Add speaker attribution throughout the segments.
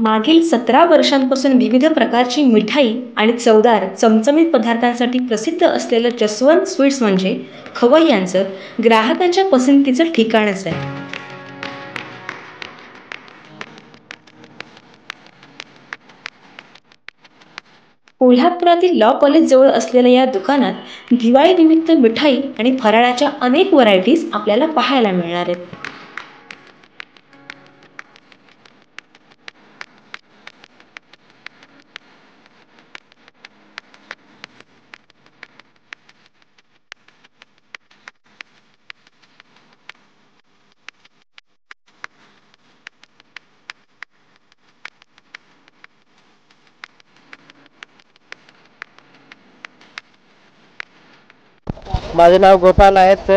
Speaker 1: मागील 17 वर्षांपासून विविध प्रकारची मिठाई आणि चवदार चमचमीत पदार्थांसाठी प्रसिद्ध असलेलं जसवंत स्वीट्स म्हणजे खवय्यांचं ग्राहकांच्या पसंतीचं ठिकाणच आहे. कोल्हापुरातील लॉ कॉलेज जवळ असलेल्या या दुकानात दिवाळीनिमित्त मिठाई आणि फराळाच्या अनेक व्हरायटीज आपल्याला पाहायला मिळणार आहेत.
Speaker 2: माझे नाव गोपाल आहेत.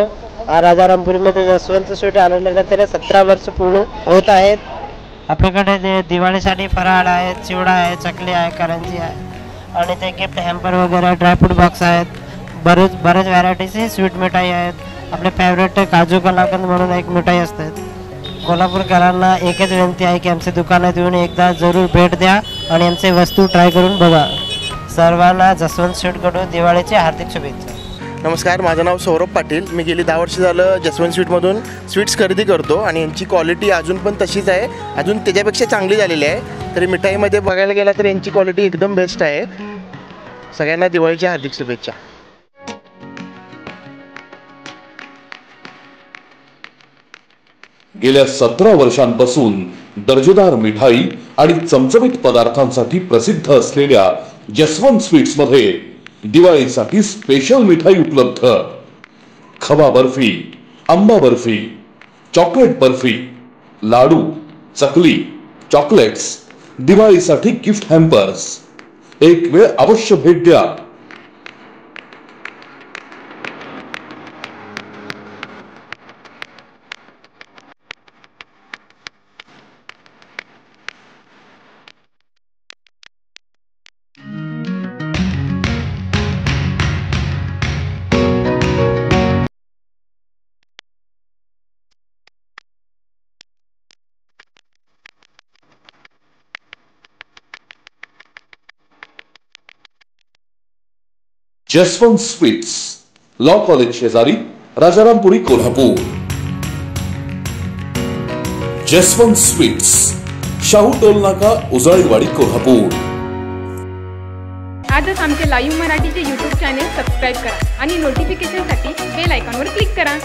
Speaker 2: राजारामपुरीमध्ये जसवंत स्वीट आणलं त्याला 17 वर्ष पूर्ण होत आहेत. आपल्याकडे ते दिवाळीसाठी फराळ आहेत, चिवडा आहे, चकली आहे, करंजी आहे आणि ते गिफ्ट हॅम्पर वगैरे ड्रायफ्रूट बॉक्स आहेत. बरेच व्हरायटीचे स्वीट मिठाई आहेत. आपले फेवरेट काजू कलाकंद म्हणून एक मिठाई असते. कोल्हापूरकरांना एकच विनंती आहे की आमच्या दुकानात येऊन एकदा जरूर भेट द्या आणि आमचे वस्तू ट्राय करून बघा. सर्वांना जसवंत स्वीटकडून दिवाळीची हार्दिक शुभेच्छा.
Speaker 3: नमस्कार, माझं नाव सौरभ पाटील. मी गेली 10 वर्ष झालं जसवंत स्वीटमधून स्वीट्स खरेदी करतो आणि यांची क्वालिटी अजून पण तशीच आहे, अजून त्याच्यापेक्षा चांगली झालेली आहे. तरी मिठाईमध्ये बघायला गेला तर यांची क्वालिटी एकदम बेस्ट आहे. सगळ्यांना दिवाळीच्या हार्दिक शुभेच्छा.
Speaker 4: गेल्या 17 वर्षांपासून दर्जेदार मिठाई आणि चमचमीत पदार्थांसाठी प्रसिद्ध असलेल्या जसवंत स्वीट्स मध्ये दिवाळीसाठी स्पेशल मिठाई उपलब्ध. खवा बर्फी, आंबा बर्फी, चॉकलेट बर्फी, लाडू, चकली, चॉकलेट्स, दिवाळीसाठी गिफ्ट हॅम्पर्स. एक वेळ अवश्य भेट द्या. जसवंत स्वीट्स, लॉ कॉलेज शेजारी, राजारामपुरी, कोल्हापूर. जसवंत स्वीट्स, शाहू टोल नाका, उजळीवाडी, कोल्हापूर.
Speaker 5: आजच आमचे लाईव्ह मराठीचे YouTube चॅनेल सबस्क्राईब करा आणि नोटिफिकेशनसाठी बेल आयकॉनवर क्लिक करा.